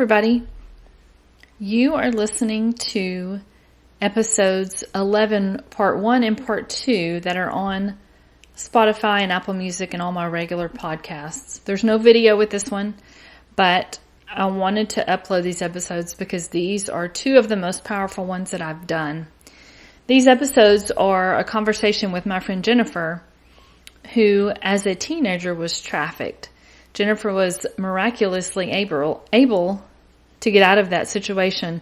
everybody. You are listening to episodes 11, part 1 and part 2 that are on Spotify and Apple Music and all my regular podcasts. There's no video with this one, but I wanted to upload these episodes because these are two of the most powerful ones that I've done. These episodes are a conversation with my friend Jennifer, who as a teenager was trafficked. Jennifer was miraculously able to get out of that situation,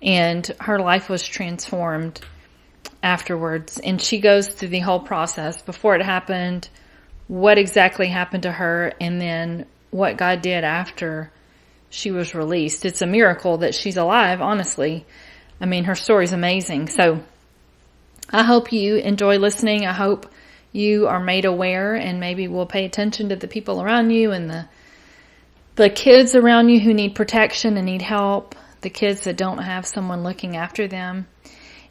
and her life was transformed afterwards. And she goes through the whole process before it happened, what exactly happened to her, and then what God did after she was released. It's a miracle that she's alive, honestly. I mean, her story's amazing. So I hope you enjoy listening. I hope you are made aware and maybe will pay attention to the people around you and the kids around you who need protection and need help, the kids that don't have someone looking after them.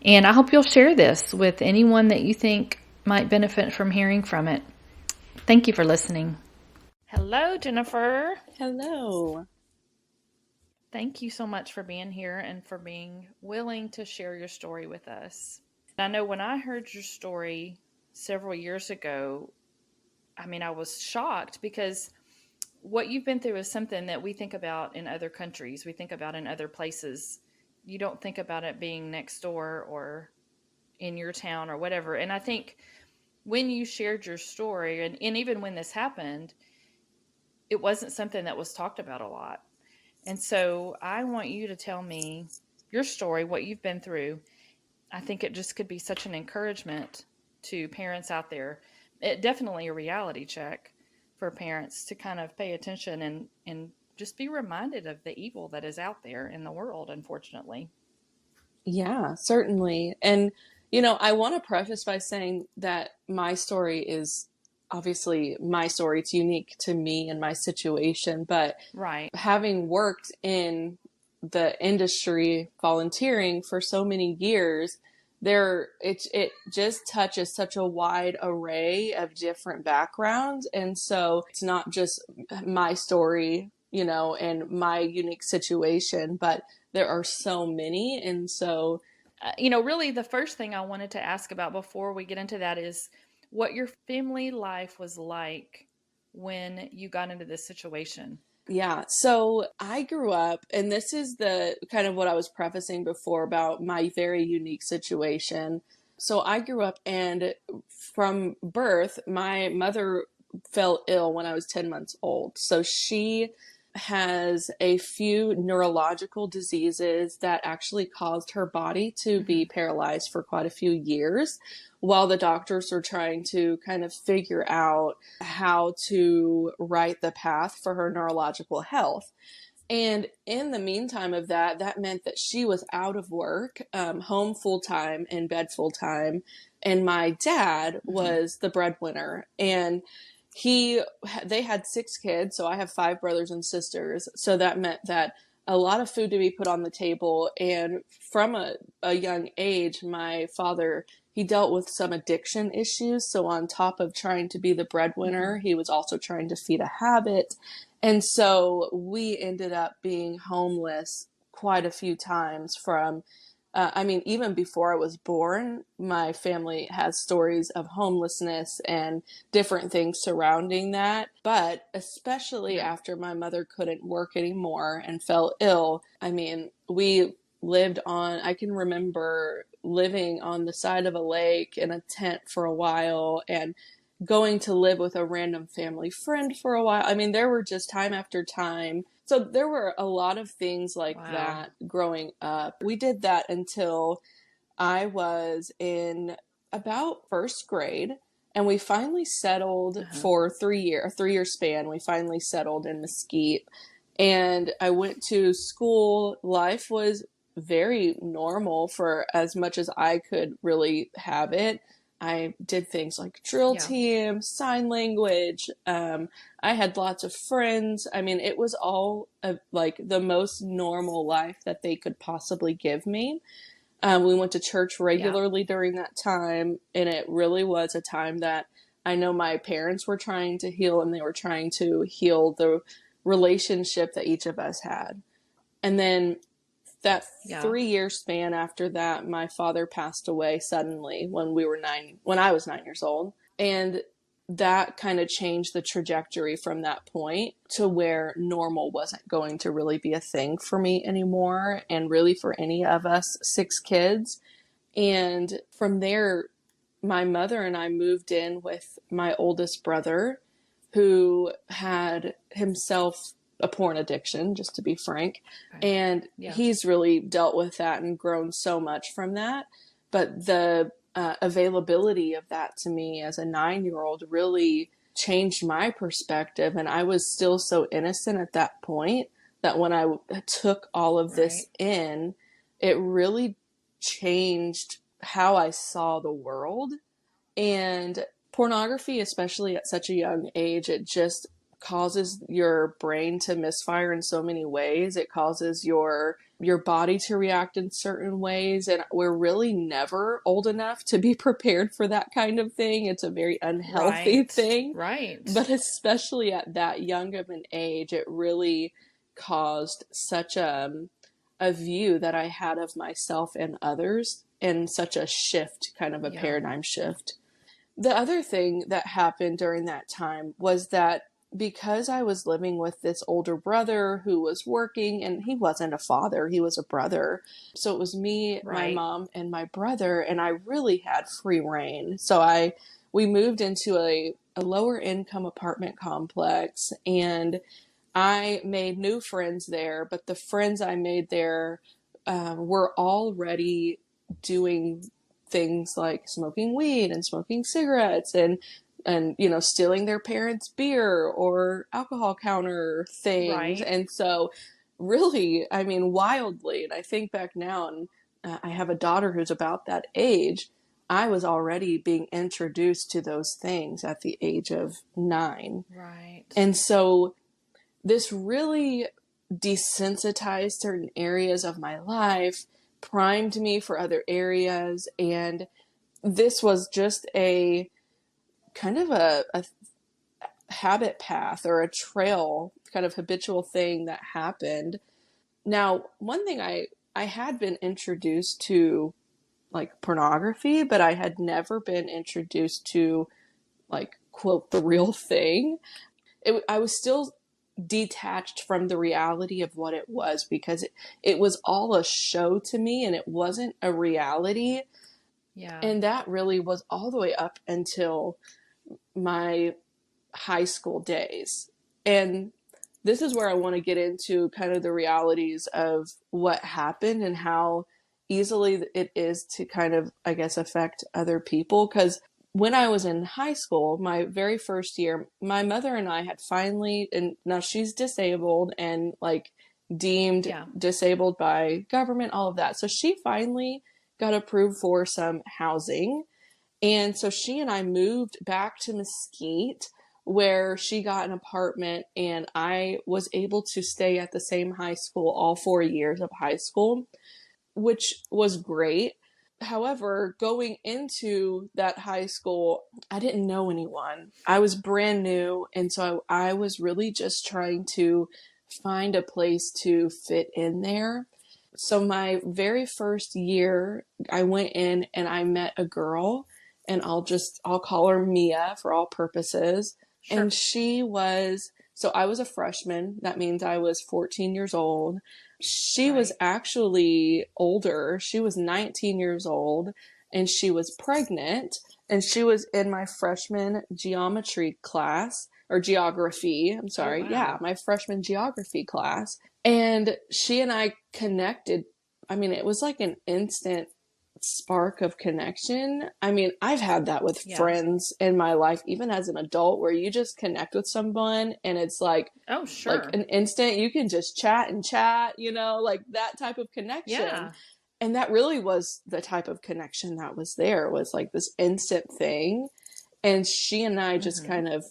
And I hope you'll share this with anyone that you think might benefit from hearing from it. Thank you for listening. Hello, Jennifer. Hello. Thank you so much for being here and for being willing to share your story with us. I know when I heard your story several years ago, I was shocked because what you've been through is something that we think about in other countries. We think about in other places. You don't think about it being next door or in your town or whatever. And I think when you shared your story, and even when this happened, it wasn't something that was talked about a lot. And so I want you to tell me your story, what you've been through. I think it just could be such an encouragement to parents out there. It definitely a reality check for parents to kind of pay attention and just be reminded of the evil that is out there in the world, unfortunately. Yeah, certainly. And, I want to preface by saying that my story is obviously my story. It's unique to me and my situation. But Right. having worked in the industry volunteering for so many years, it just touches such a wide array of different backgrounds. And so it's not just my story, and my unique situation, but there are so many. And so, Really the first thing I wanted to ask about before we get into that is what your family life was like when you got into this situation. yeah. So I grew up, and this is the kind of what I was prefacing before about my very unique situation. So I grew up, and from birth, my mother fell ill when I was 10 months old. So she has a few neurological diseases that actually caused her body to be paralyzed for quite a few years while the doctors were trying to kind of figure out how to right the path for her neurological health. And in the meantime of that meant that she was out of work, home full-time, in bed full-time. And my dad was the breadwinner. And they had 6 kids, so I have 5 brothers and sisters. So that meant that a lot of food to be put on the table. And from a young age, my father, he dealt with some addiction issues. So on top of trying to be the breadwinner, he was also trying to feed a habit. And so we ended up being homeless quite a few times from, even before I was born, my family has stories of homelessness and different things surrounding that. But especially after my mother couldn't work anymore and fell ill, we I can remember living on the side of a lake in a tent for a while and going to live with a random family friend for a while. There were just time after time. So there were a lot of things like that growing up. We did that until I was in about first grade, and we finally settled for a 3-year span. We finally settled in Mesquite, and I went to school. Life was very normal for as much as I could really have it. I did things like drill team, sign language. I had lots of friends. It was all like the most normal life that they could possibly give me. We went to church regularly during that time, and it really was a time that I know my parents were trying to heal, and they were trying to heal the relationship that each of us had. And then that Yeah. 3 year span after that, my father passed away suddenly when I was 9 years old. And that kind of changed the trajectory from that point to where normal wasn't going to really be a thing for me anymore, and really for any of us 6 kids. And from there, my mother and I moved in with my oldest brother, who had himself a porn addiction, just to be frank. Okay. And Yeah. he's really dealt with that and grown so much from that. But the availability of that to me as a 9 year old really changed my perspective. And I was still so innocent at that point that when I took all of this Right. in, it really changed how I saw the world. And pornography, especially at such a young age, it just causes your brain to misfire in so many ways. It causes your body to react in certain ways, and we're really never old enough to be prepared for that kind of thing. It's a very unhealthy Right. thing. Right. But especially at that young of an age, it really caused such a view that I had of myself and others, and such a shift, kind of a Yeah. paradigm shift. The other thing that happened during that time was that because I was living with this older brother who was working, and he wasn't a father, he was a brother. So it was me, my Right. mom, and my brother, and I really had free reign. We moved into a lower income apartment complex, and I made new friends there, but the friends I made there were already doing things like smoking weed and smoking cigarettes, and stealing their parents' beer or alcohol counter things. Right. And so really, I mean, wildly, and I think back now, and I have a daughter who's about that age. I was already being introduced to those things at the age of 9. Right. And so this really desensitized certain areas of my life, primed me for other areas, and this was just a kind of a habit path or a trail, kind of habitual thing that happened. Now, one thing I had been introduced to, like, pornography, but I had never been introduced to, like, quote, the real thing. I was still detached from the reality of what it was, because it was all a show to me and it wasn't a reality. Yeah. And that really was all the way up until my high school days. And this is where I want to get into kind of the realities of what happened and how easily it is to kind of, I guess, affect other people. Because when I was in high school, my very first year, my mother and I had finally, and now she's disabled and like deemed Yeah. disabled by government, all of that. So she finally got approved for some housing. And so she and I moved back to Mesquite, where she got an apartment, and I was able to stay at the same high school all 4 years of high school, which was great. However, going into that high school, I didn't know anyone. I was brand new, and so I was really just trying to find a place to fit in there. So my very first year, I went in and I met a girl, and I'll call her Mia for all purposes. And Sure. so I was a freshman. That means I was 14 years old. She was Right. actually older. She was 19 years old, and she was pregnant, and she was in my freshman geometry class, or geography. I'm Oh, sorry. Yeah, wow. my freshman geography class. And she and I connected. I mean, it was like an instant spark of connection. I mean, I've had that with Yeah. friends in my life, even as an adult, where you just connect with someone and it's Oh, like sure. an instant, you can just chat and chat, like that type of connection. Yeah. And that really was the type of connection that was there, was like this instant thing. And she and I just Mm-hmm. kind of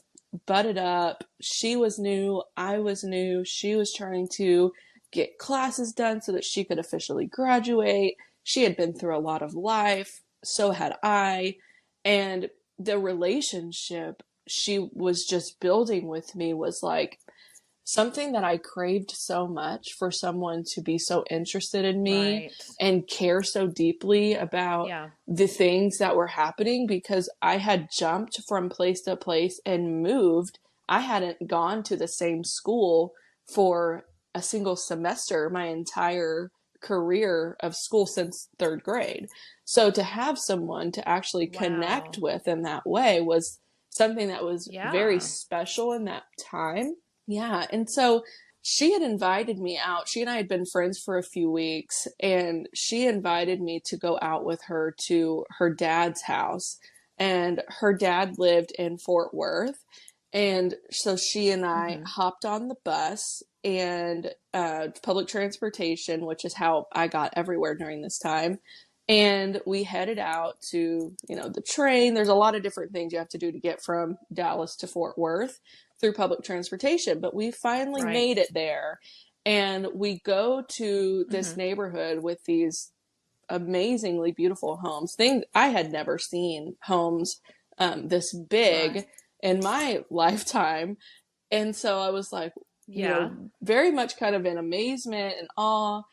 butted up. She was new, I was new. She was trying to get classes done so that she could officially graduate. She had been through a lot of life, so had I. And the relationship she was just building with me was like something that I craved so much, for someone to be so interested in me Right. and care so deeply about Yeah. the things that were happening, because I had jumped from place to place and moved. I hadn't gone to the same school for a single semester my entire career of school since third grade. So to have someone to actually connect Wow. with in that way was something that was very Yeah. special in that time. Yeah. And so she had invited me out. She and I had been friends for a few weeks, and she invited me to go out with her to her dad's house. And her dad lived in Fort Worth. And so she and I Mm-hmm. hopped on the bus and public transportation, which is how I got everywhere during this time. And we headed out to, the train. There's a lot of different things you have to do to get from Dallas to Fort Worth through public transportation, but we finally Right. made it there. And we go to this Mm-hmm. neighborhood with these amazingly beautiful homes. Things I had never seen homes this Right. big in my lifetime. And so I was like, Yeah. very much kind of in amazement and awe.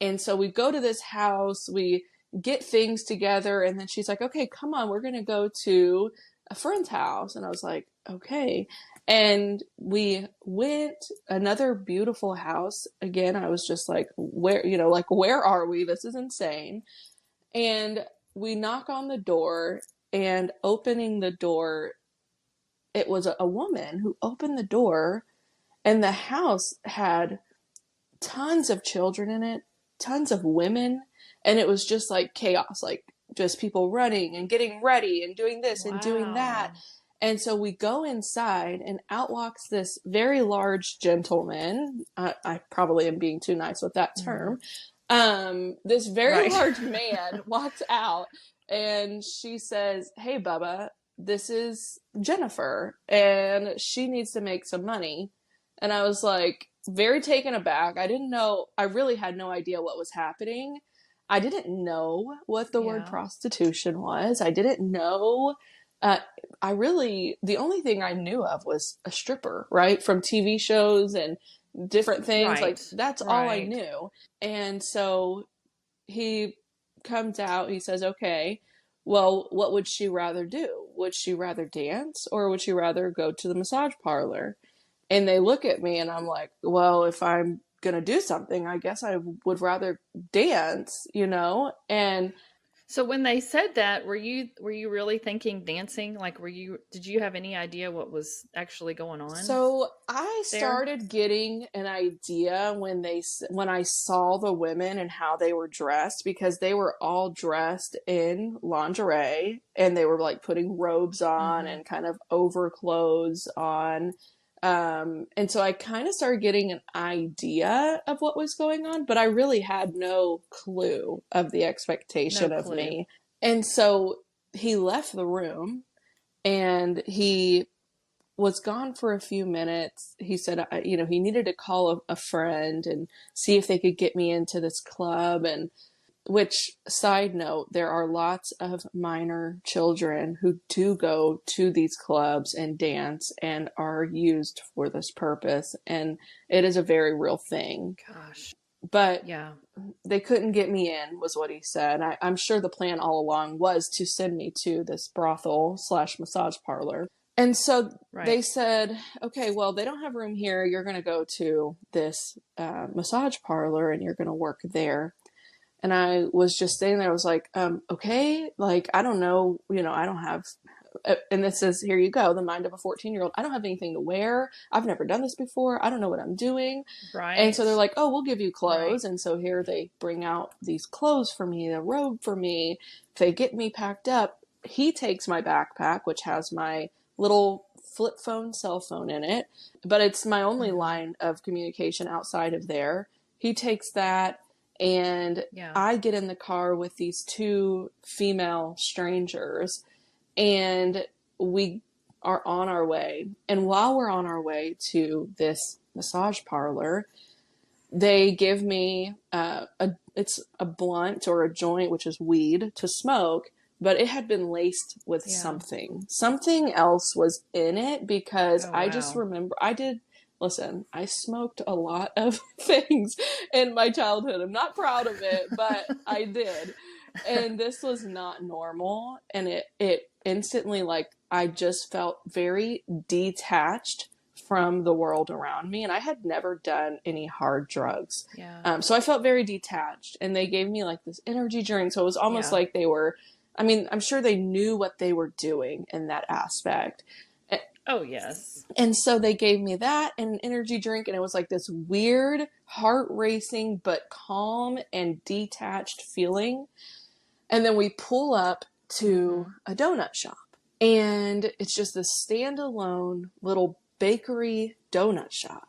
And so we go to this house, we get things together, and then she's like, okay, come on, we're going to go to a friend's house. And I was like, okay. And we went, another beautiful house. Again, I was just like, where are we? This is insane. And we knock on the door, and opening the door, it was a woman who opened the door, and the house had tons of children in it, tons of women, and it was just like chaos, like just people running and getting ready and doing this and doing that. Wow. And so we go inside, and out walks this very large gentleman. I probably am being too nice with that Mm-hmm. term. This very Right. large man walks out, and she says, "Hey, Bubba, this is Jennifer, and she needs to make some money." And I was like, very taken aback. I didn't know, I really had no idea what was happening. I didn't know what the word Yeah. prostitution was. I didn't know. Uh, the only thing I knew of was a stripper, right? From TV shows and different things. Like, Right. that's all I Right. knew. And so he comes out, he says, okay, well, what would she rather do? Would she rather dance, or would she rather go to the massage parlor? And they look at me, and I'm like, well, if I'm going to do something, I guess I would rather dance, And So when they said that, were you really thinking dancing? Like, did you have any idea what was actually going on so I there? started getting an idea when I saw the women and how they were dressed, because they were all dressed in lingerie, and they were like putting robes on Mm-hmm. and kind of overclothes on. And so I kind of started getting an idea of what was going on, but I really had no clue of the No expectation of clue. me. And so he left the room, and he was gone for a few minutes. He said, he needed to call a friend and see if they could get me into this club. And which, side note, there are lots of minor children who do go to these clubs and dance and are used for this purpose. And it is a very real thing. Gosh. But Yeah. they couldn't get me in, was what he said. I'm sure the plan all along was to send me to this brothel slash massage parlor. And so Right. they said, okay, well, they don't have room here. You're going to go to this massage parlor, and you're going to work there. And I was just sitting there. I was like, okay, like, I don't know, I don't have, and this says, here you go, the mind of a 14-year-old. I don't have anything to wear. I've never done this before. I don't know what I'm doing. And so they're Right. like, oh, we'll give you clothes. Right. And so here they bring out these clothes for me, a robe for me. They get me packed up. He takes my backpack, which has my little flip phone, cell phone in it, but it's my only Mm-hmm. line of communication outside of there. He takes that, and Yeah. I get in the car with these two female strangers, and we are on our way. And while we're on our way to this massage parlor, they give me it's a blunt or a joint, which is weed, to smoke, but it had been laced with Yeah. something. Something else was in it, because Oh I just wow. remember I did listen, I smoked a lot of things in my childhood. I'm not proud of it, but I did. And this was not normal. And it instantly, like, I just felt very detached from the world around me. And I had never done any hard drugs. Yeah. So I felt very detached. And they gave me like this energy drink. So it was almost Yeah. like they were, I mean, I'm sure they knew what they were doing in that aspect. Oh, yes. And so they gave me that and an energy drink, and it was like this weird, heart racing, but calm and detached feeling. And then we pull up to a donut shop, and it's just a standalone little bakery donut shop.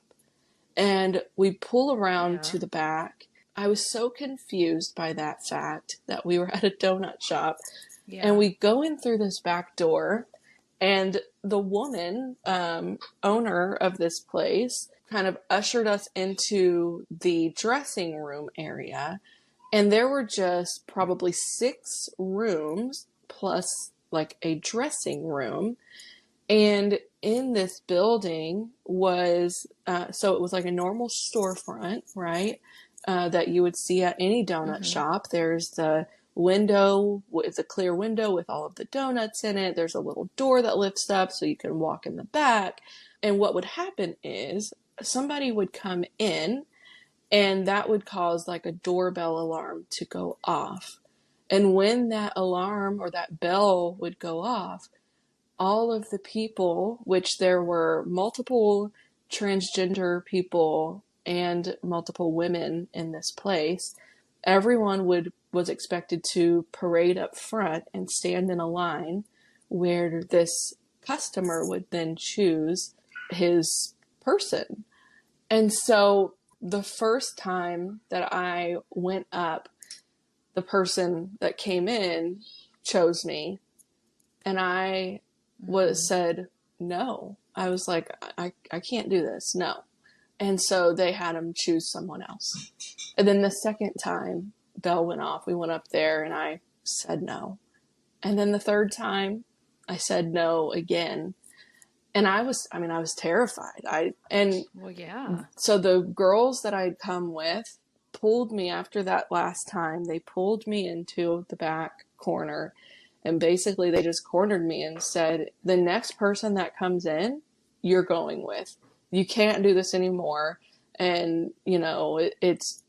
And we pull around Yeah. to the back. I was so confused by that fact that we were at a donut shop. Yeah. And we go in through this back door, and the woman, owner of this place, kind of ushered us into the dressing room area. And there were just probably 6 rooms plus like a dressing room. And in this building was, so it was like a normal storefront, right? That you would see at any donut shop. There's the window, it's a clear window with all of the donuts in it. There's a little door that lifts up so you can walk in the back. And what would happen is somebody would come in, and that would cause like a doorbell alarm to go off. And when that alarm or that bell would go off, all of the people, which there were multiple transgender people and multiple women in this place, everyone was expected to parade up front and stand in a line where this customer would then choose his person. And so the first time that I went up, the person that came in chose me, and I said no. I was like, I can't do this. No. And so they had him choose someone else. And then the second time bell went off, we went up there and I said no. And then the third time I said no again. And I was terrified. Well, yeah. So the girls that I'd come with pulled me after that last time. They pulled me into the back corner, and basically they just cornered me and said, the next person that comes in, you're going with. You can't do this anymore. And, you know,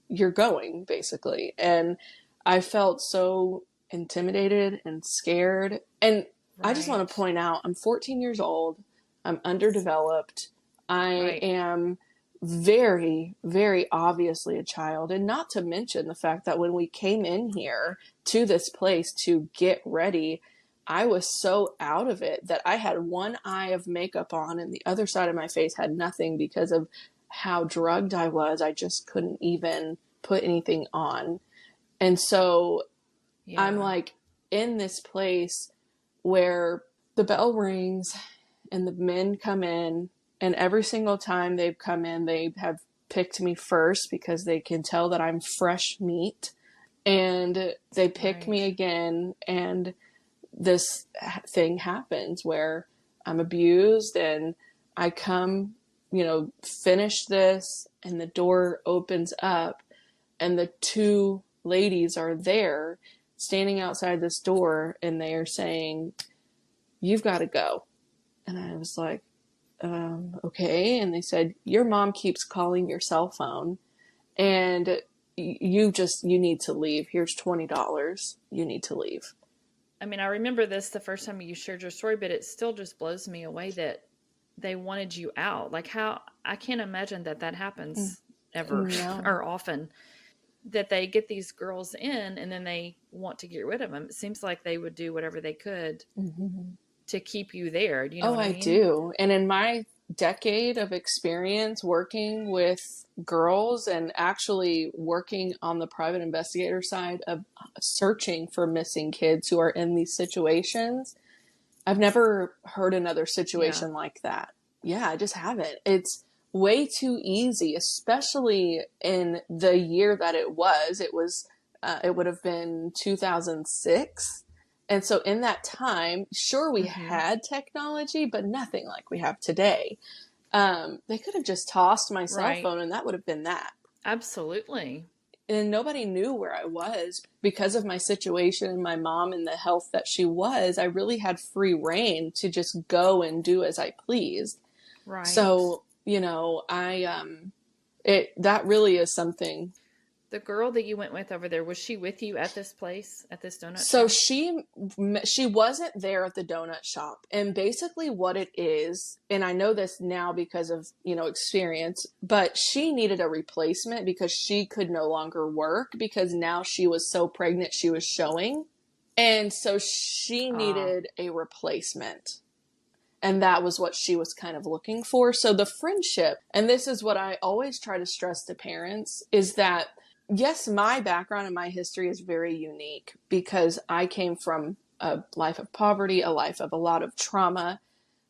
you're going, basically. And I felt so intimidated and scared. And I just want to point out, I'm 14 years old. I'm underdeveloped. I am very, very obviously a child. And not to mention the fact that when we came in here to this place to get ready, I was so out of it that I had one eye of makeup on and the other side of my face had nothing because of how drugged I was. I just couldn't even put anything on. And so I'm like in this place where the bell rings and the men come in, and every single time they've come in, they have picked me first because they can tell that I'm fresh meat. And they pick me again, and this thing happens where I'm abused, and I come, finish this, and the door opens up, and the 2 ladies are there standing outside this door, and they are saying, "You've got to go." And I was like, okay. And they said, your mom keeps calling your cell phone, and you need to leave. Here's $20. You need to leave. I mean, I remember this the first time you shared your story, but it still just blows me away that they wanted you out. Like, how, I can't imagine that happens ever or often, that they get these girls in and then they want to get rid of them. It seems like they would do whatever they could to keep you there. Do you know what I mean? I do. And in my decade of experience working with girls and actually working on the private investigator side of searching for missing kids who are in these situations, I've never heard another situation like that. Yeah, I just haven't. It's way too easy, especially in the year that it was. It would have been 2006. And so in that time, sure, we had technology, but nothing like we have today. They could have just tossed my cell Right. phone and that would have been that. Absolutely. And nobody knew where I was because of my situation and my mom and the health that she was. I really had free reign to just go and do as I pleased. Right. So, that really is something. The girl that you went with over there, was she with you at this place, at this donut So shop? she wasn't there at the donut shop. And basically what it is, and I know this now because of, experience, but she needed a replacement because she could no longer work because now she was so pregnant she was showing. And so she Ah, needed a replacement. And that was what she was kind of looking for. So the friendship, and this is what I always try to stress to parents, is that yes, my background and my history is very unique because I came from a life of poverty, a life of a lot of trauma,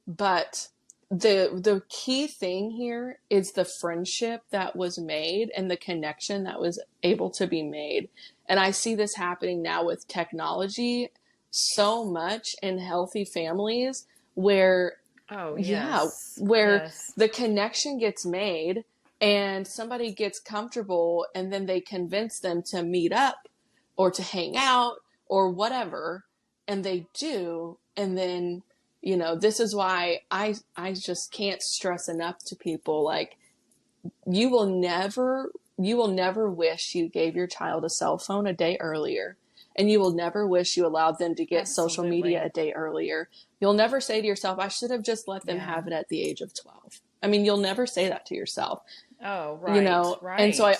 but the key thing here is the friendship that was made and the connection that was able to be made. And I see this happening now with technology so much in healthy families where, oh, yeah, yes. where Yes. the connection gets made and somebody gets comfortable and then they convince them to meet up or to hang out or whatever, and they do. And then, this is why I just can't stress enough to people, like, you will never wish you gave your child a cell phone a day earlier. And you will never wish you allowed them to get social media a Absolutely. day earlier. You'll never say to yourself, I should have just let them Yeah. have it at the age of 12. I mean, you'll never say that to yourself, Oh, right. And so Right.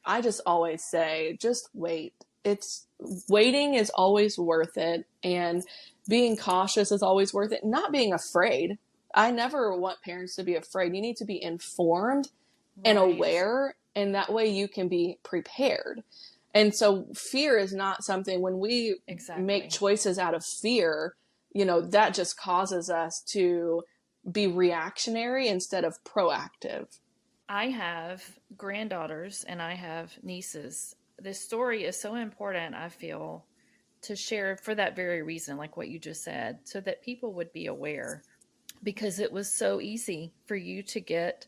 I just always say, just wait. It's Waiting is always worth it. And being cautious is always worth it. Not being afraid. I never want parents to be afraid. You need to be informed and Right. aware, and that way you can be prepared. And so fear is not something, when we make Exactly. choices out of fear, that just causes us to be reactionary instead of proactive. I have granddaughters and I have nieces. This story is so important, I feel, to share for that very reason, like what you just said, so that people would be aware because it was so easy for you to get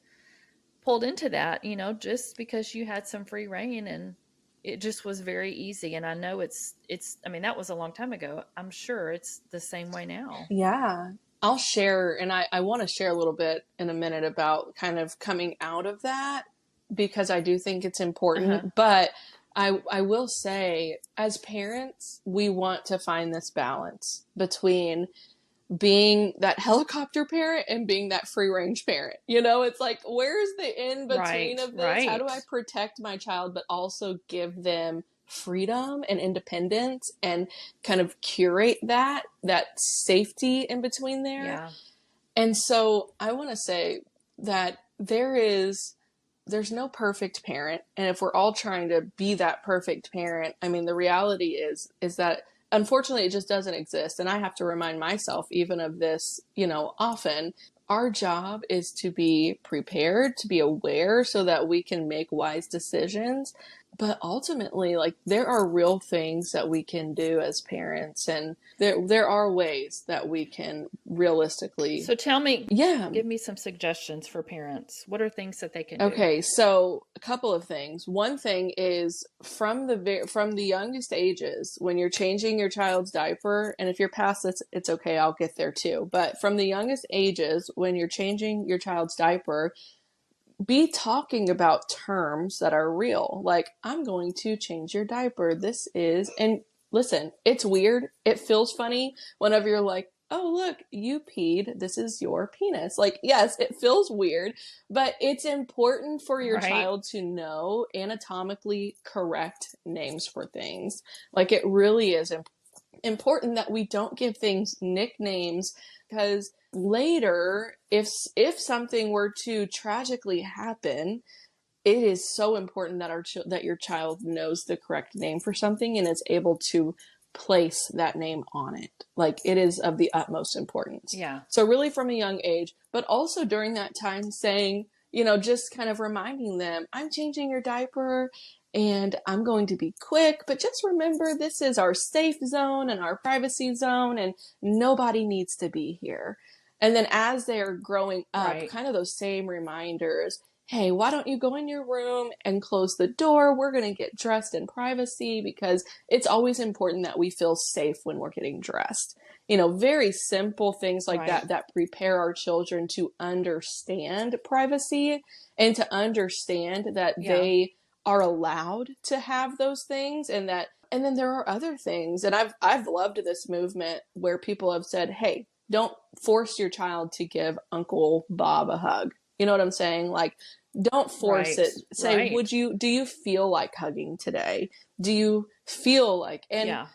pulled into that, just because you had some free reign and it just was very easy. And I know I mean, that was a long time ago. I'm sure it's the same way now. Yeah. I'll share, and I want to share a little bit in a minute about kind of coming out of that because I do think it's Uh huh. important. But I will say, as parents, we want to find this balance between being that helicopter parent and being that free range parent. It's like, where's the in between Right. of this? How do I Right. protect my child, but also give them freedom and independence and kind of curate that safety in between there? Yeah. And so I want to say that there's no perfect parent, and if we're all trying to be that perfect parent, I mean, the reality is that unfortunately it just doesn't exist. And I have to remind myself even of this, often. Our job is to be prepared, to be aware so that we can make wise decisions. But ultimately, like, there are real things that we can do as parents, and there are ways that we can realistically. So tell me, Yeah. give me some suggestions for parents. What are things that they can do? Okay, so a couple of things. One thing is from the youngest ages, when you're changing your child's diaper, and if you're past this, it's okay, I'll get there too. But from the youngest ages, when you're changing your child's diaper, be talking about terms that are real. Like, I'm going to change your diaper. And listen, it's weird. It feels funny whenever you're like, oh, look, you peed. This is your penis. Like, yes, it feels weird, but it's important for your Right. child to know anatomically correct names for things. Like, it really is important that we don't give things nicknames, because later, if something were to tragically happen, it is so important that that your child knows the correct name for something and is able to place that name on it. Like, it is of the utmost importance. Yeah. So really from a young age, but also during that time saying, just kind of reminding them, I'm changing your diaper and I'm going to be quick, but just remember, this is our safe zone and our privacy zone, and nobody needs to be here. And then as they're growing up, Right. kind of those same reminders. Hey, why don't you go in your room and close the door? We're going to get dressed in privacy, because it's always important that we feel safe when we're getting dressed. Very simple things like Right. that prepare our children to understand privacy and to understand that Yeah. they are allowed to have those things, and then there are other things. And I've loved this movement where people have said, "Hey, don't force your child to give Uncle Bob a hug." You know what I'm saying? Like, don't force Right. it. Say, Right. do you feel like hugging today? Do you feel like, and Yeah.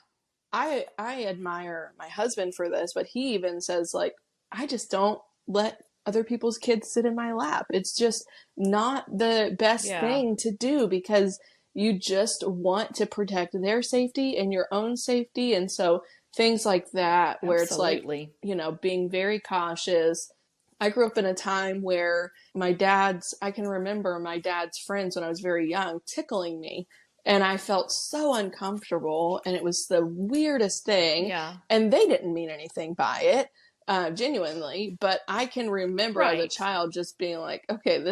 I admire my husband for this, but he even says, like, I just don't let other people's kids sit in my lap. It's just not the best Yeah. thing to do, because you just want to protect their safety and your own safety. And so things like that, where it's like, Absolutely. being very cautious. I grew up in a time where I can remember my dad's friends when I was very young tickling me, and I felt so uncomfortable, and it was the weirdest thing. Yeah. And they didn't mean anything by it, genuinely. But I can remember as a Right. child just being like, okay,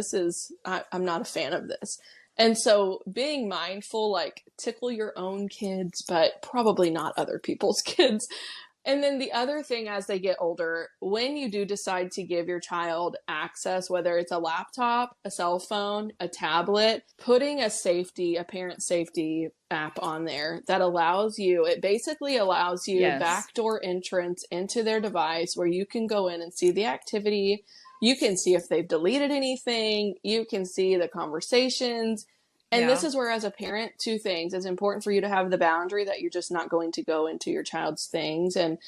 I'm not a fan of this. And so being mindful, like, tickle your own kids, but probably not other people's kids. And then the other thing, as they get older, when you do decide to give your child access, whether it's a laptop, a cell phone, a tablet, putting a parent safety app on there that it basically allows you Yes. backdoor entrance into their device, where you can go in and see the activity. You can see if they've deleted anything. You can see the conversations. And this Yeah. is where, as a parent, two things. It's important for you to have the boundary that you're just not going to go into your child's things and,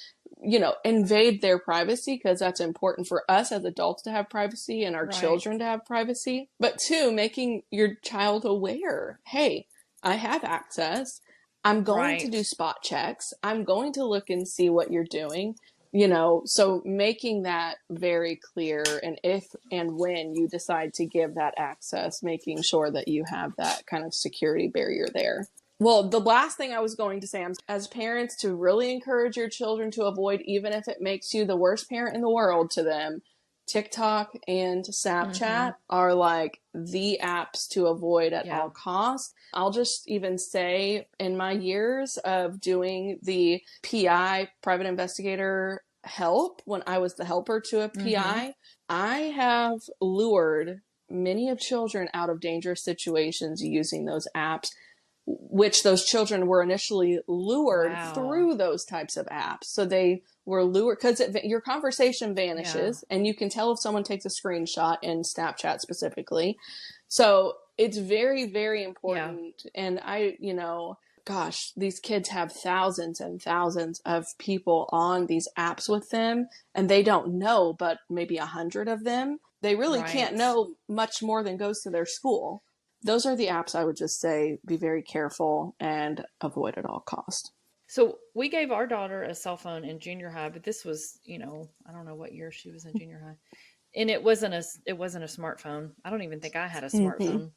invade their privacy, because that's important for us as adults to have privacy and our Right. children to have privacy. But two, making your child aware. Hey, I have access. I'm going to do Right. spot checks. I'm going to look and see what you're doing. So making that very clear, and if and when you decide to give that access, making sure that you have that kind of security barrier there. Well, the last thing I was going to say, as parents, to really encourage your children to avoid, even if it makes you the worst parent in the world to them, TikTok and Mm-hmm. Snapchat are like the apps to avoid at Yeah. all costs. I'll just even say, in my years of doing the PI, private investigator help, when I was the helper to a Mm-hmm. I have lured many of children out of dangerous situations using those apps, which those children were initially lured Wow. through those types of apps. So they were lured, because your conversation Yeah. vanishes, and you can tell if someone takes a screenshot in Snapchat specifically. So it's very, very Yeah. important. And gosh, these kids have thousands and thousands of people on these apps with them, and they don't know but maybe 100 of them. They really can't Right. know much more than goes to their school. Those are the apps I would just say be very careful and avoid at all cost. So we gave our daughter a cell phone in junior high, but this was, I don't know what year she was in junior high. And it wasn't a smartphone. I don't even think I had a Mm-hmm. smartphone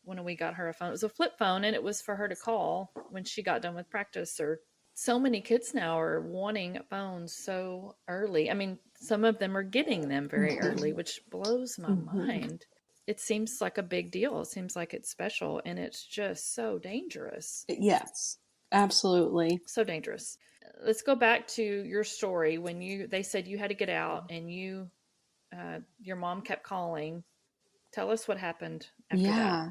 when we got her a phone. It was a flip phone, and it was for her to call when she got done with practice. Or so many kids now are wanting phones so early. I mean, some of them are getting them very Mm-hmm. early, which blows my Mm-hmm. mind. It seems like a big deal. It seems like it's special, and it's just so dangerous. Yes, absolutely. So dangerous. Let's go back to your story when they said you had to get out, and your mom kept calling. Tell us what happened after that. Yeah.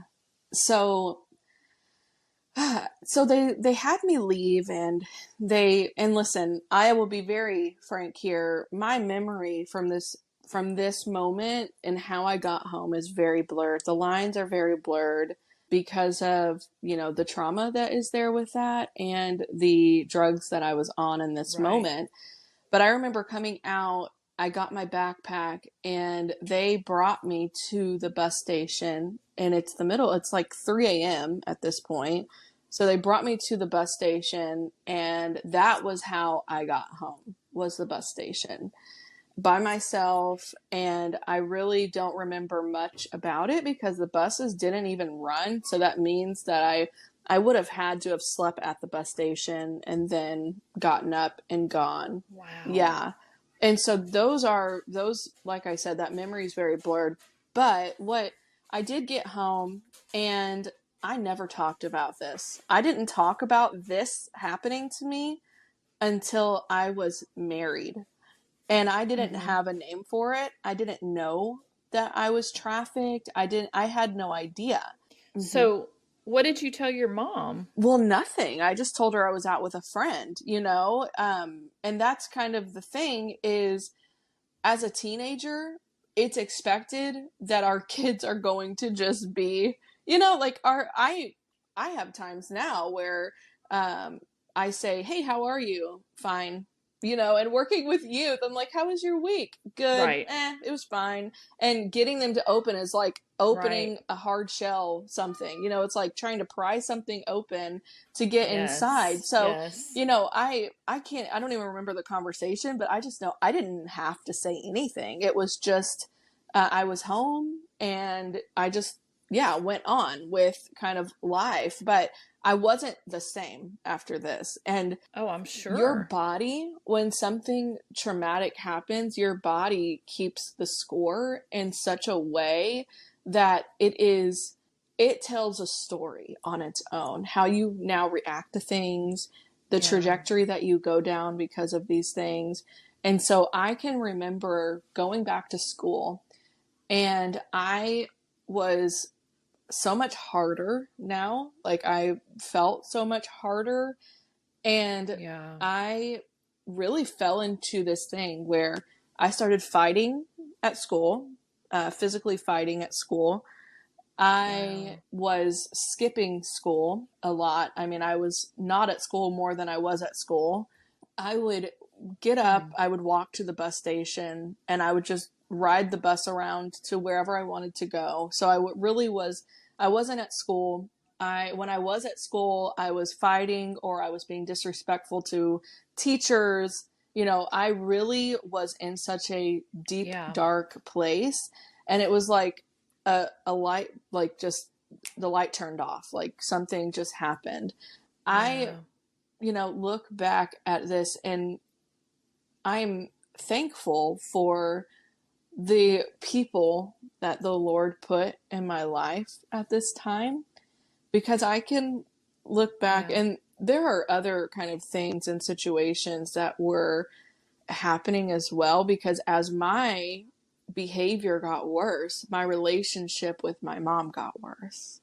So they had me leave, and listen, I will be very frank here. My memory from this moment and how I got home is very blurred. The lines are very blurred because of, the trauma that is there with that, and the drugs that I was on in this Right. moment. But I remember coming out, I got my backpack, and they brought me to the bus station. And it's like 3 a.m. at this point. So they brought me to the bus station, and that was how I got home, was the bus station by myself. And I really don't remember much about it because the buses didn't even run. So that means that I would have had to have slept at the bus station and then gotten up and gone. Wow. Yeah. And so those, like I said, that memory is very blurred. But what I did get home, and I never talked about this. I didn't talk about this happening to me until I was married. And I didn't Mm-hmm. have a name for it. I didn't know that I was trafficked. I had no idea. Hmm. So, what did you tell your mom? Well, nothing. I just told her I was out with a friend, you know? And that's kind of the thing is, as a teenager, it's expected that our kids are going to just be, you know, like I have times now where um I say, "Hey, how are you?" Fine. You know, and working with youth, I'm like, "How was your week?" Good. Right. It was fine. And getting them to open is like Right. opening a hard shell something. You know, it's like trying to pry something open to get inside. Yes. So, Yes. you know, I can't, I don't even remember the conversation, but I just know I didn't have to say anything. It was just I was home and I just, yeah, went on with kind of life, but I wasn't the same after this. And Oh, I'm your sure. body, when something traumatic happens, your body keeps the score in such a way that it tells a story on its own. How you now react to things, the Yeah. trajectory that you go down because of these things. And so I can remember going back to school, and I was so much harder now. Like I felt so much harder, and Yeah. I really fell into this thing where I started fighting at school, physically fighting at school. I Wow. was skipping school a lot. I mean, I was not at school more than I was at school. I would get up, Mm. I would walk to the bus station, and I would just ride the bus around to wherever I wanted to go. So really was, I wasn't at school. When I was at school, I was fighting or I was being disrespectful to teachers. You know, I really was in such a deep, Yeah. dark place. And it was like a light, like just the light turned off, like something just happened. I, Yeah. you know, look back at this and I'm thankful for the people that the Lord put in my life at this time, because I can look back Yeah. and there are other kind of things and situations that were happening as well, because as my behavior got worse, my relationship with my mom got worse.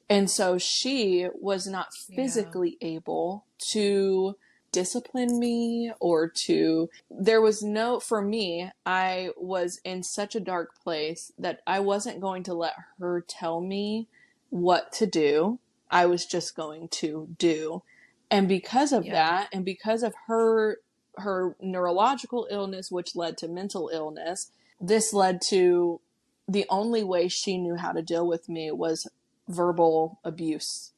And so she was not Yeah. physically able to discipline me or to, there was no, for me, I was in such a dark place that I wasn't going to let her tell me what to do. I was just going to do. And because of Yeah. that, and because of her neurological illness, which led to mental illness, this led to the only way she knew how to deal with me was verbal abuse.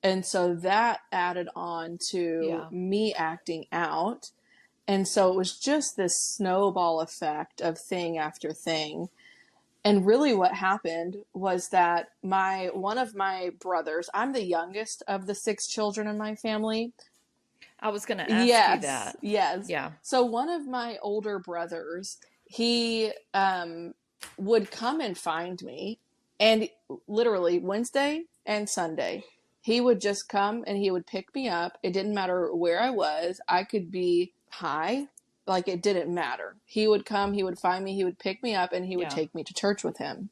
And so that added on to Yeah. me acting out. And so it was just this snowball effect of thing after thing. And really what happened was that my one of my brothers, I'm the youngest of the six children in my family. I was going to ask you Yes, that. yes. Yeah. So one of my older brothers, he would come and find me, and literally Wednesday and Sunday, he would just come and he would pick me up. It didn't matter where I was. I could be high, like it didn't matter. He would come, he would find me, he would pick me up, and he would Yeah. take me to church with him.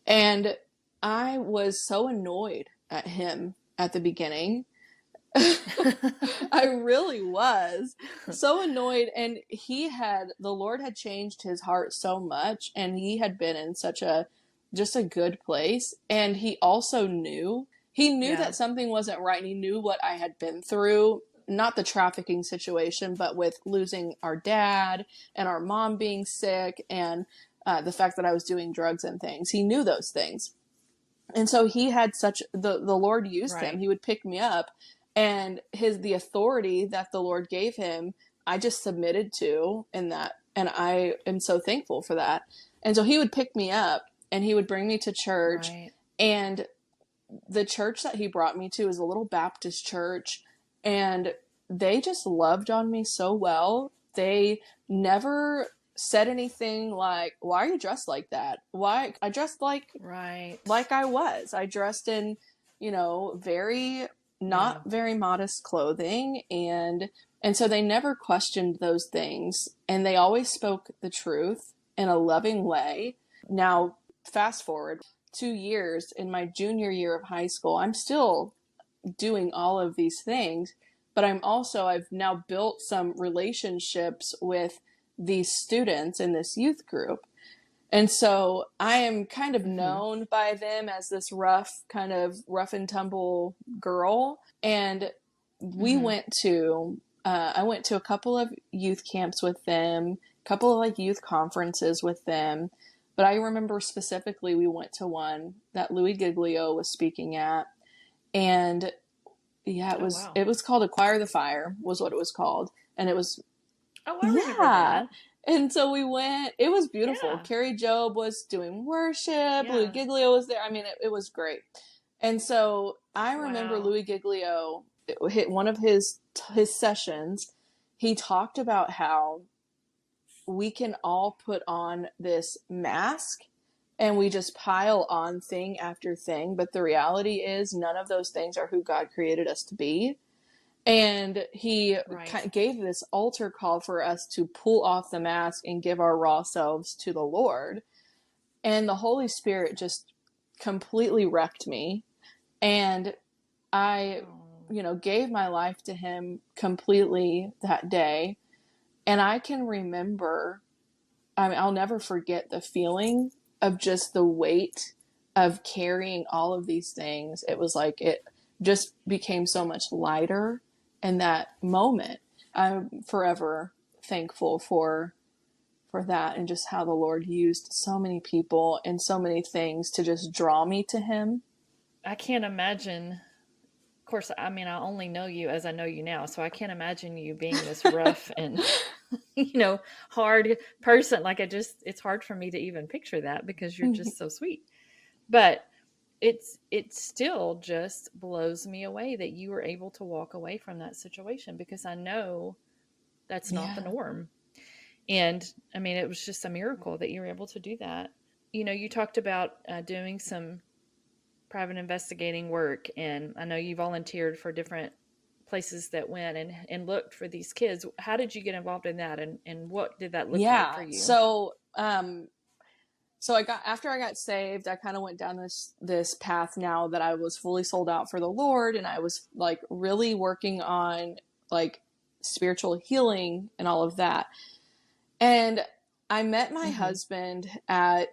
And I was so annoyed at him at the beginning. I really was so annoyed. And the Lord had changed his heart so much, and he had been in such just a good place. And he knew Yeah. that something wasn't right. And he knew what I had been through, not the trafficking situation, but with losing our dad and our mom being sick, and the fact that I was doing drugs and things. He knew those things. And so he had the Lord used him. Right. He would pick me up, and the authority that the Lord gave him, I just submitted to in that, and I am so thankful for that. And so he would pick me up and he would bring me to church, Right. and the church that he brought me to is a little Baptist church, and they just loved on me so well. They never said anything like, why are you dressed like that? Why? I dressed Right. I was. I dressed in, very Yeah. not very modest clothing, and so they never questioned those things, and they always spoke the truth in a loving way. Now, fast forward 2 years in my junior year of high school, I'm still doing all of these things, but I've now built some relationships with these students in this youth group. And so I am kind of Mm-hmm. known by them as this kind of rough and tumble girl. And we Mm-hmm. went to, I went to a couple of youth camps with them, a couple of like youth conferences with them. But I remember specifically we went to one that Louis Giglio was speaking at. And yeah, Oh, wow. it was called Acquire the Fire was what it was called. And it was, Oh, I remember yeah. that. And so we went, it was beautiful. Yeah. Carrie Job was doing worship. Louis Yeah. Giglio was there. I mean, it was great. And so I remember Wow. Louis Giglio hit one of his sessions. He talked about how we can all put on this mask and we just pile on thing after thing. But the reality is none of those things are who God created us to be. And he Right. gave this altar call for us to pull off the mask and give our raw selves to the Lord. And the Holy Spirit just completely wrecked me. And I, Oh. gave my life to him completely that day. And I can remember, I mean, I'll never forget the feeling of just the weight of carrying all of these things. It was like it just became so much lighter in that moment. I'm forever thankful for that and just how the Lord used so many people and so many things to just draw me to him. I can't imagine. Of course, I mean, I only know you as I know you now, so I can't imagine you being this rough and, hard person. Like, it's hard for me to even picture that because you're just so sweet. But it still just blows me away that you were able to walk away from that situation because I know that's not the Yeah. norm. And I mean, it was just a miracle that you were able to do that. You talked about doing some private investigating work, and I know you volunteered for different places that went and looked for these kids. How did you get involved in that, and what did that look like for Yeah. you? So after I got saved, I kind of went down this path now that I was fully sold out for the Lord, and I was like really working on like spiritual healing and all of that. And I met my Mm-hmm. husband at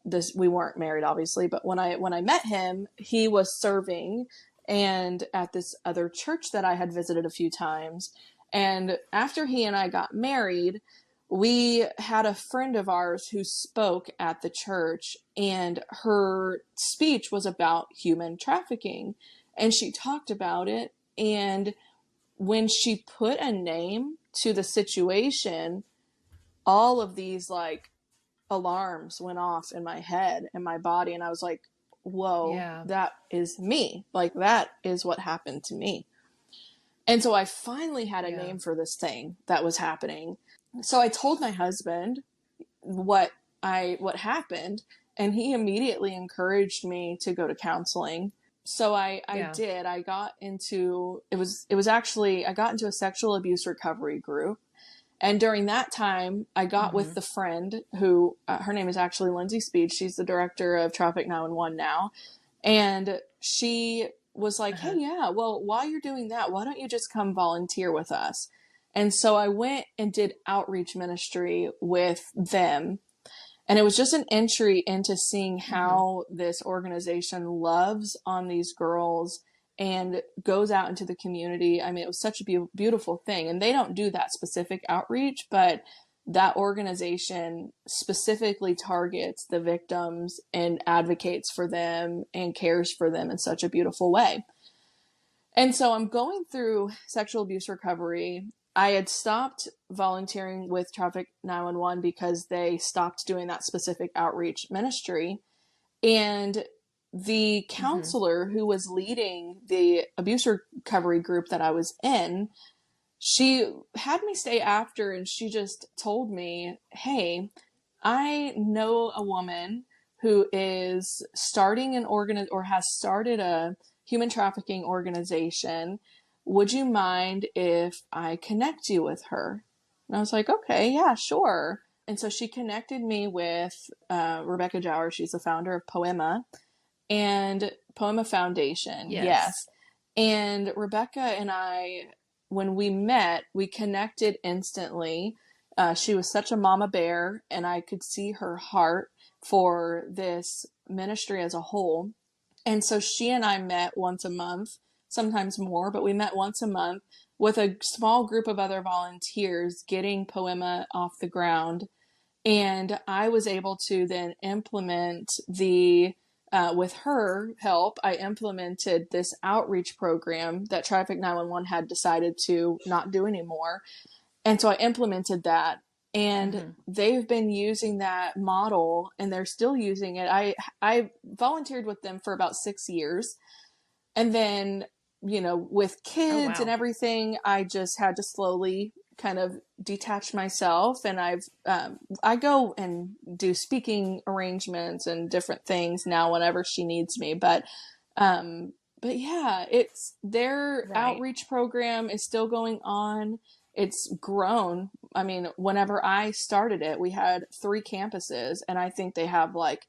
this. We weren't married, obviously, but when I met him, he was serving and at this other church that I had visited a few times. And after he and I got married, we had a friend of ours who spoke at the church, and her speech was about human trafficking, and she talked about it. And when she put a name to the situation, all of these like alarms went off in my head and my body, and I was like, whoa, Yeah. that is me. Like that is what happened to me. And so I finally had a Yeah. name for this thing that was happening. So I told my husband what happened, and he immediately encouraged me to go to counseling. So I Yeah. did. I got into it was actually I got into a sexual abuse recovery group. And during that time, I got Mm-hmm. with the friend who, her name is actually Lindsay Speed. She's the director of Traffic 911 now. And she was like, hey, Uh-huh. yeah, well, while you're doing that, why don't you just come volunteer with us? And so I went and did outreach ministry with them. And it was just an entry into seeing Mm-hmm. how this organization loves on these girls and goes out into the community. I mean, it was such a beautiful thing. And they don't do that specific outreach, but that organization specifically targets the victims and advocates for them and cares for them in such a beautiful way. And so I'm going through sexual abuse recovery. I had stopped volunteering with Traffic 911 because they stopped doing that specific outreach ministry. And the Mm-hmm. counselor who was leading the abuse recovery group that I was in, she had me stay after, and she just told me, hey, I know a woman who is starting an or has started a human trafficking organization. Would you mind if I connect you with her? And I was like, okay, yeah, sure. And so she connected me with Rebecca Jower. She's the founder of Poema and Poema Foundation. Yes. Yes. And Rebecca and I, when we met, we connected instantly. She was such a mama bear, and I could see her heart for this ministry as a whole. And so she and I met once a month, sometimes more, but we met once a month with a small group of other volunteers getting Poema off the ground. And I was able to then implement with her help, I implemented this outreach program that Traffic 911 had decided to not do anymore. And so I implemented that, and they've been using that model, and they're still using it. I volunteered with them for about 6 years, and then, with Oh, kids and wow. everything, I just had to slowly kind of detach myself. And I go and do speaking arrangements and different things now whenever she needs me. Um, but yeah, it's their Right. outreach program is still going on. It's grown. I mean, whenever I started it, we had 3 campuses, and I think they have like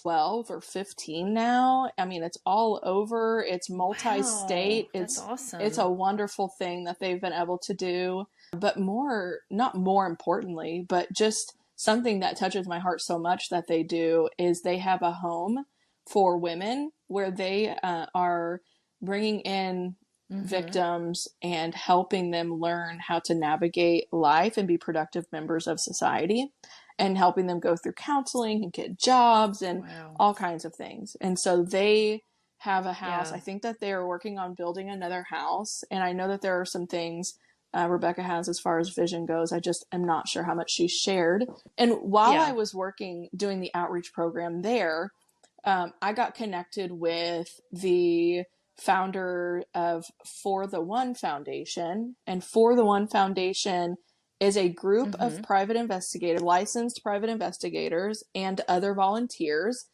12 or 15 now. I mean, it's all over. It's Wow. multi-state. That's It's a awesome. wonderful thing that they've been able to do. But not more importantly, but just something that touches my heart so much that they do is they have a home for women where they are bringing in victims and helping them learn how to navigate life and be productive members of society, and helping them go through counseling and get jobs and Wow. all kinds of things. And so they have a house. Yeah. I think that they are working on building another house. And I know that there are some things Rebecca has as far as vision goes. I just am not sure how much she shared. And while I Yeah. was working, doing the outreach program there, I got connected with the founder of For the One Foundation. And For the One Foundation is a group of licensed private investigators and other volunteers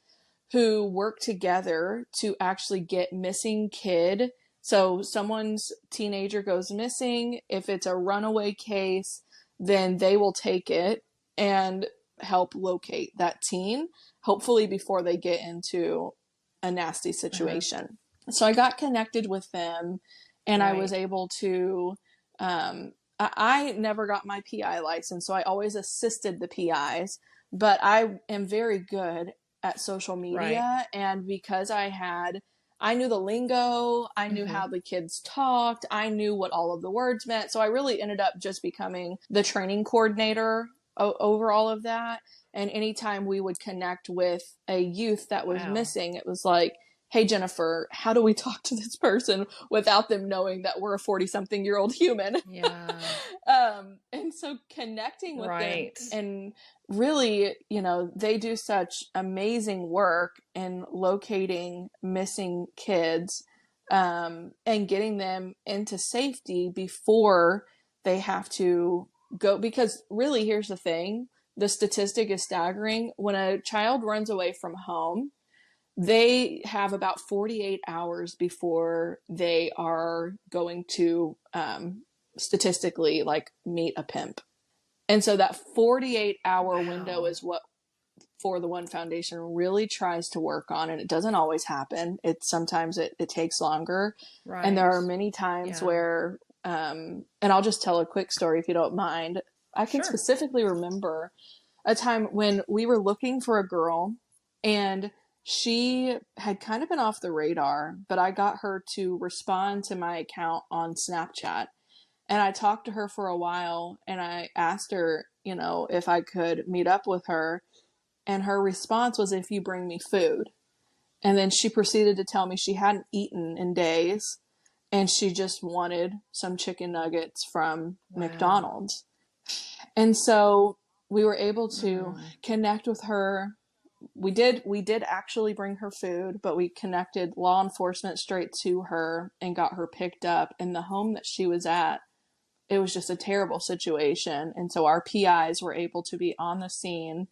who work together to actually get missing kid. So someone's teenager goes missing. If it's a runaway case, then they will take it and help locate that teen, hopefully before they get into a nasty situation. So I got connected with them, and I was Right. able to. I never got my PI license, so I always assisted the PIs, but I am very good at social Right. media. And because I knew the lingo, I knew how the kids talked, I knew what all of the words meant. So I really ended up just becoming the training coordinator over all of that. And anytime we would connect with a youth that was Wow. missing, it was like, hey, Jennifer, how do we talk to this person without them knowing that we're a 40-something-year-old human? Yeah. And so connecting with them, Right. and really, they do such amazing work in locating missing kids, and getting them into safety before they have to go. Because really, here's the thing, the statistic is staggering. When a child runs away from home, they have about 48 hours before they are going to statistically like meet a pimp. And so that 48-hour window Wow. is what For the One Foundation really tries to work on. And it doesn't always happen. It takes longer. And there Right. are many times Yeah. where, and I'll just tell a quick story if you don't mind. I can Sure. specifically remember a time when we were looking for a girl, and she had kind of been off the radar, but I got her to respond to my account on Snapchat. And I talked to her for a while, and I asked her, if I could meet up with her. And her response was, if you bring me food. And then she proceeded to tell me she hadn't eaten in days, and she just wanted some chicken nuggets from Wow. McDonald's. And so we were able to connect with her. We did actually bring her food, but we connected law enforcement straight to her and got her picked up. And the home that she was at, it was just a terrible situation. And so our PIs were able to be on the scene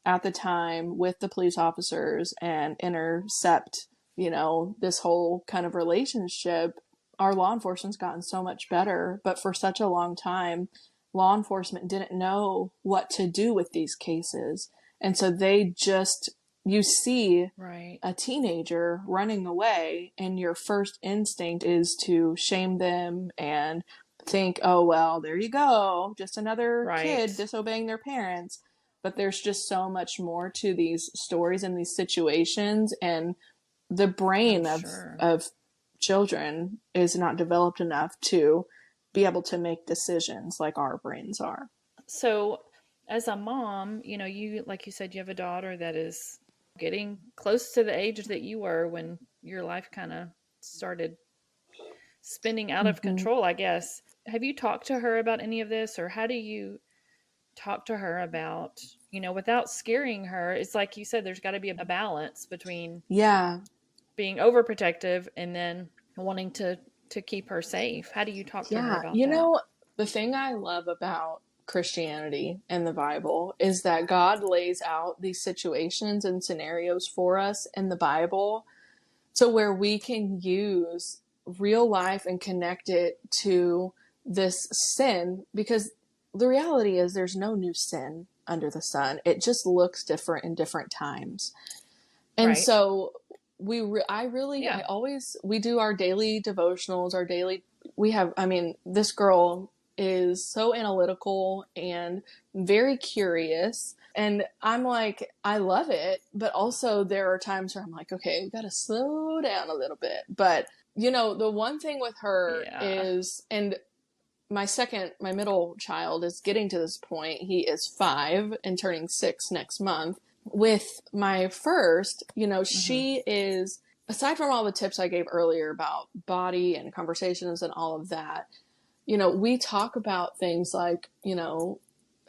at the time with the police officers and intercept, this whole kind of relationship. Our law enforcement's gotten so much better, but for such a long time, law enforcement didn't know what to do with these cases. And so you see Right. a teenager running away, and your first instinct is to shame them and think, oh, well, there you go, just another kid Right. disobeying their parents. But there's just so much more to these stories and these situations, and the I'm brain sure. of children is not developed enough to be able to make decisions like our brains are. So, as a mom, you, like you said, you have a daughter that is getting close to the age that you were when your life kind of started spinning out of Mm-hmm. control, I guess. Have you talked to her about any of this, or how do you talk to her about, without scaring her? It's like you said, there's got to be a balance between Yeah. being overprotective and then wanting to keep her safe. How do you talk to her Yeah. about that? The thing I love about Christianity and the Bible is that God lays out these situations and scenarios for us in the Bible to where we can use real life and connect it to this sin, because the reality is there's no new sin under the sun. It just looks different in different times. And Right. so Yeah. I always, we do our daily devotionals, this girl is so analytical and very curious. And I'm like, I love it. But also there are times where I'm like, okay, we got to slow down a little bit. But, the one thing with her Yeah. is, and my middle child is getting to this point. He is 5 and turning 6 next month. With my first, Mm-hmm. she is, aside from all the tips I gave earlier about body and conversations and all of that, we talk about things like,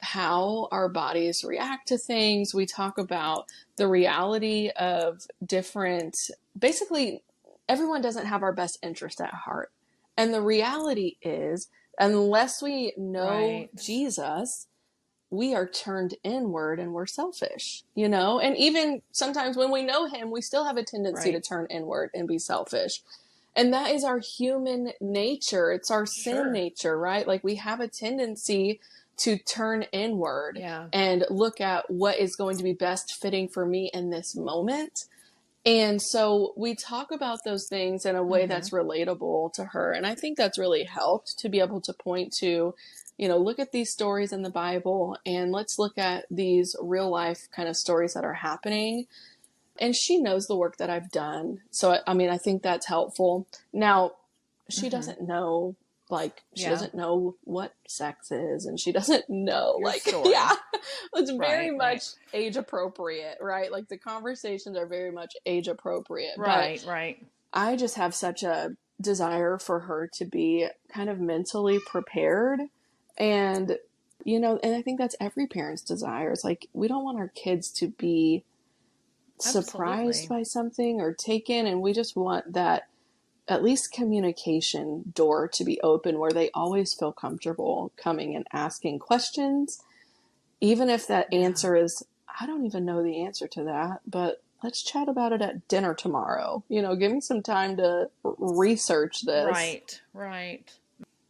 how our bodies react to things. We talk about the reality of basically, everyone doesn't have our best interest at heart. And the reality is, unless we know Right. Jesus, we are turned inward and we're selfish, And even sometimes when we know him, we still have a tendency to Right. turn inward and be selfish. And that is our human nature. It's our sin Sure. nature, right? Like we have a tendency to turn inward Yeah. and look at what is going to be best fitting for me in this moment. And so we talk about those things in a way Mm-hmm. that's relatable to her. And I think that's really helped to be able to point to, look at these stories in the Bible and let's look at these real life kind of stories that are happening. And she knows the work that I've done. So, I think that's helpful. Now, she Mm-hmm. doesn't know, she Yeah. doesn't know what sex is, and she doesn't know, Your yeah, story. it's very Right. much Right. age appropriate, right? Like the conversations are very much age appropriate. But Right. Right. I just have such a desire for her to be kind of mentally prepared. And, and I think that's every parent's desire. It's like, we don't want our kids to be surprised Absolutely. by something or taken. And we just want that at least communication door to be open where they always feel comfortable coming and asking questions, even if that Yeah. answer is, I don't even know the answer to that, but let's chat about it at dinner tomorrow. Give me some time to research this. Right. Right.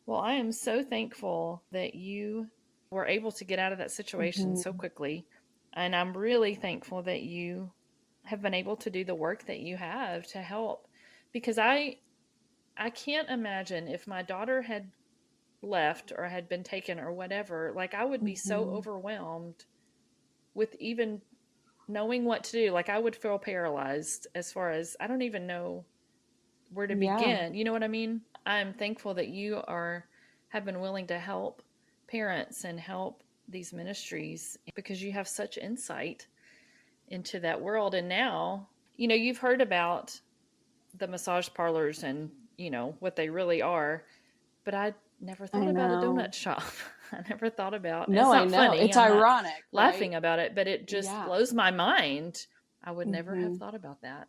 Well, I am so thankful that you were able to get out of that situation so Mm-hmm. quickly. And I'm really thankful that you have been able to do the work that you have to help, because I can't imagine if my daughter had left or had been taken or whatever, like I would be so Mm-hmm. overwhelmed with even knowing what to do. Like I would feel paralyzed as far as I don't even know where to Yeah, begin. You know what I mean? I'm thankful that you are have been willing to help parents and help these ministries because you have such insight into that world. And now, you've heard about the massage parlors and, what they really are, but I never thought I about a know. donut shop. I never thought about, and it's No, I not know. funny. It's I'm not ironic, right? laughing about it, but it just Yeah. blows my mind. I would never have Mm-hmm. thought about that.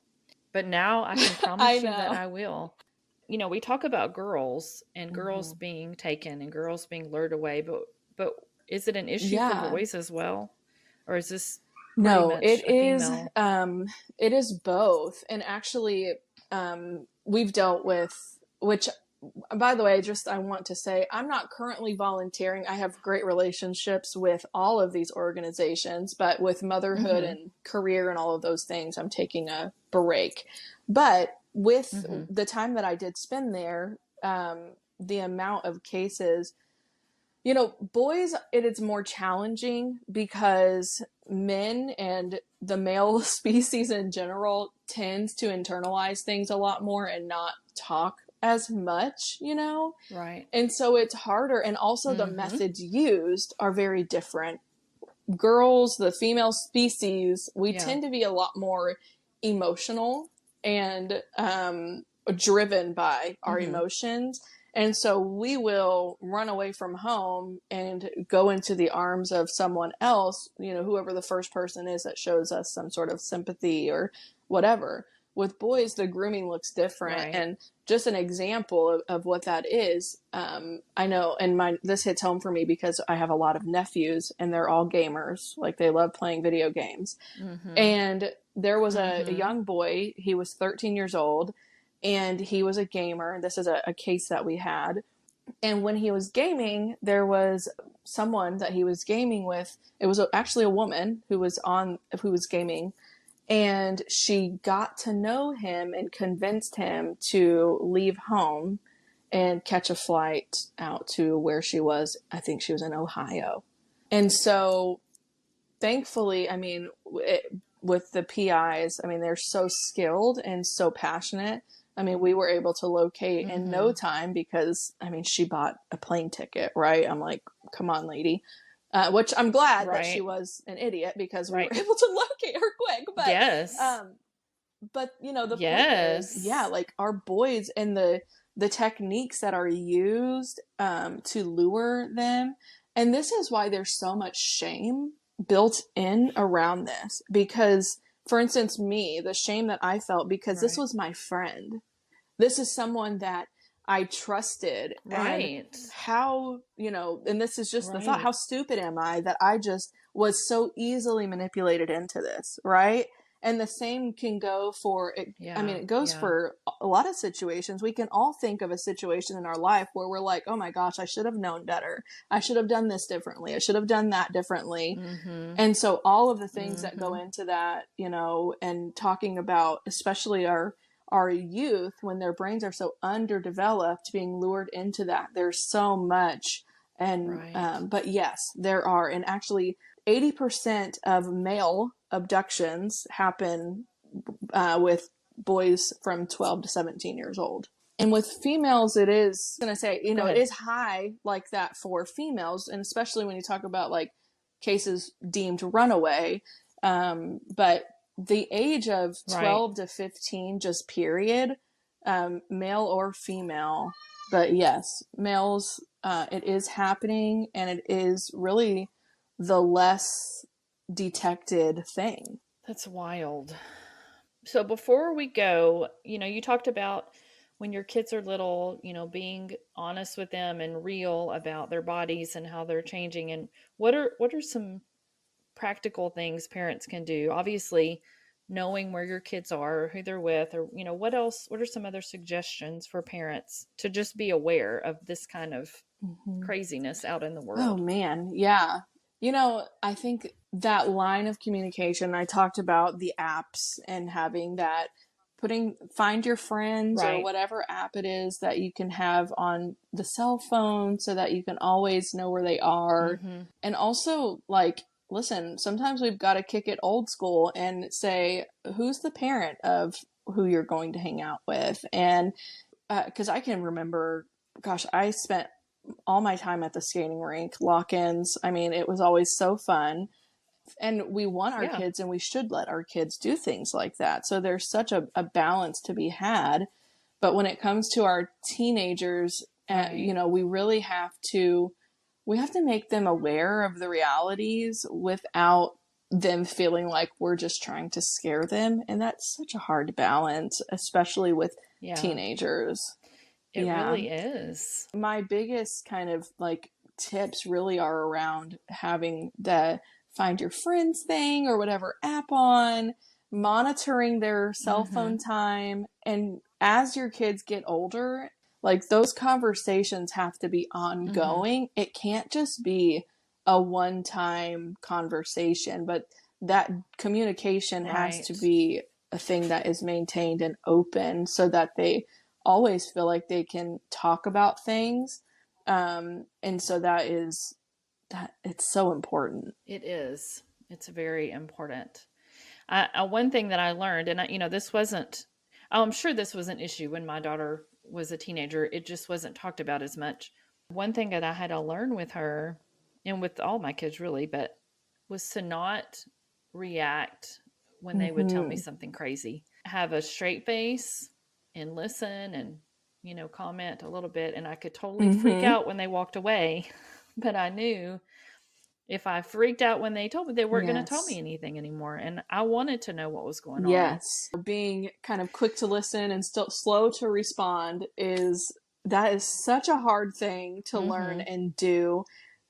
But now I can I promise you that know. I will. we talk about girls and girls Mhm. being taken and girls being lured away, but is it an issue for Yeah. boys as well? Or is this pretty No, much a female? it is both. And actually, we've dealt with, which, by the way, just I want to say, I'm not currently volunteering. I have great relationships with all of these organizations, but with motherhood Mm-hmm. and career and all of those things, I'm taking a break. But with Mm-hmm. the time that I did spend there, the amount of cases, boys, it is more challenging because men and the male species in general tends to internalize things a lot more and not talk as much. Right. And so it's harder. And also the Mm-hmm. methods used are very different. Girls, the female species, we Yeah. tend to be a lot more emotional and driven by our Mm-hmm. emotions. And so we will run away from home and go into the arms of someone else, whoever the first person is that shows us some sort of sympathy or whatever. With boys, the grooming looks different. Right. And just an example of what that is, I know, and this hits home for me because I have a lot of nephews and they're all gamers. Like they love playing video games. Mm-hmm. And there was a Mm-hmm. young boy, he was 13 years old, and he was a gamer. This is a case that we had. And when he was gaming, there was someone that he was gaming with. It was actually a woman who was gaming, and she got to know him and convinced him to leave home and catch a flight out to where she was. I think she was in Ohio. And so thankfully, I mean, with the PIs, I mean, they're so skilled and so passionate. I mean, we were able to locate in no Mm-hmm. time because, I mean, she bought a plane ticket, right? I'm like, come on, lady. Which I'm glad that she Right. was an idiot because we were Right. able to locate her quick. Yes. But the point is, yeah, Yes. like our boys and the techniques that are used to lure them, and this is why there's so much shame built in around this. Because, for instance, me, the shame that I felt because this Right. was my friend. This is someone that I trusted, and Right. and this is just the thought, how Right. stupid am I that I just was so easily manipulated into this, right? And the same can go for it. I mean, Yeah. it goes Yeah. for a lot of situations. We can all think of a situation in our life where we're like, oh my gosh, I should have known better. I should have done this differently. I should have done that differently. Mm-hmm. And so all of the things that go Mm-hmm. into that, and talking about especially our youth when their brains are so underdeveloped, being lured into that, there's so much. And Right. but yes, there are. And actually 80% of male abductions happen with boys from 12 to 17 years old. And with females, it is going to say, Go it ahead. is high like that for females. And especially when you talk about like cases deemed runaway. But the age of Right. 12 to 15, just period, male or female. But yes, males, it is happening, and it is really the less detected thing. That's wild. So before we go, you talked about when your kids are little, being honest with them and real about their bodies and how they're changing. And what are some practical things parents can do? Obviously, knowing where your kids are, or who they're with, or what else? What are some other suggestions for parents to just be aware of this kind of Mm-hmm. craziness out in the Oh world? man, yeah. I think that line of communication, I talked about the apps and having that, find your friends or Right. whatever app it is that you can have on the cell phone so that you can always know where they are. Mm-hmm. And also, like, listen, sometimes we've got to kick it old school and say, who's the parent of who you're going to hang out with? And because I can remember, gosh, I spent all my time at the skating rink, lock-ins. I mean, it was always so fun. And we want our Yeah. kids, and we should let our kids do things like that. So there's such a balance to be had. But when it comes to our teenagers, Right. we really we have to make them aware of the realities without them feeling like we're just trying to scare them. And that's such a hard balance, especially with Yeah. teenagers. It Yeah. really is. My biggest kind of like tips really are around having the find your friends thing or whatever app on, monitoring their cell Mm-hmm. phone time. And as your kids get older, like those conversations have to be Mm-hmm. ongoing. It can't just be a one time conversation, but that communication has to Right. be a thing that is maintained and open so that they always feel like they can talk about things. And so that it's so important. It is. It's very important. One thing that I learned, and this wasn't, oh, I'm sure this was an issue when my daughter was a teenager. It just wasn't talked about as much. One thing that I had to learn with her, and with all my kids really, but was to not react when they would tell me Mm-hmm. something crazy. Have a straight face and listen and, comment a little bit. And I could totally freak Mm-hmm. out when they walked away. But I knew if I freaked out when they told me, they weren't going to tell me Yes. anything anymore. And I wanted to know what was going on. Yes. Being kind of quick to listen and still slow to respond is such a hard thing to learn Mm-hmm. and do,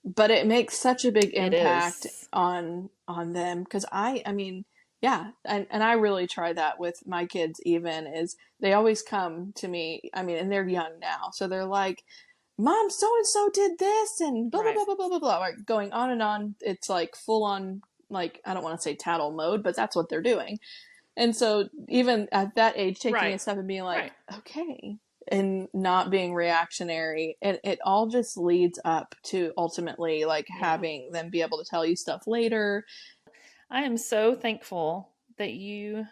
but it makes such a big It impact is. on them because I mean, yeah, and I really try that with my kids even is they always come to me, I mean, and they're young now. So they're like, "Mom, so and so did this and blah blah Right. blah blah blah blah blah," like going on and on. It's like full on, like I don't want to say tattle mode, but that's what they're doing. And so even at that age, taking a Right. step and being Right. like, okay, and not being reactionary, it all just leads up to ultimately like Yeah. having them be able to tell you stuff later. I am so thankful that you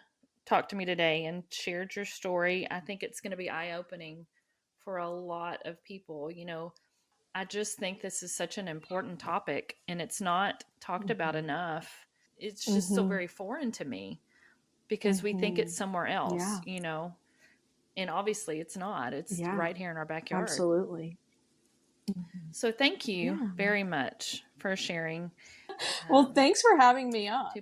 talked to me today and shared your story. I think it's going to be eye opening for a lot of people. I just think this is such an important topic and it's not talked about Mm-hmm. enough. It's just so Mm-hmm. very foreign to me because we think Mm-hmm. it's somewhere else, Yeah. and obviously it's not. It's Yeah. right here in our backyard. Absolutely. Mm-hmm. So thank you Yeah. very much for sharing. Well, Um, thanks for having me on. to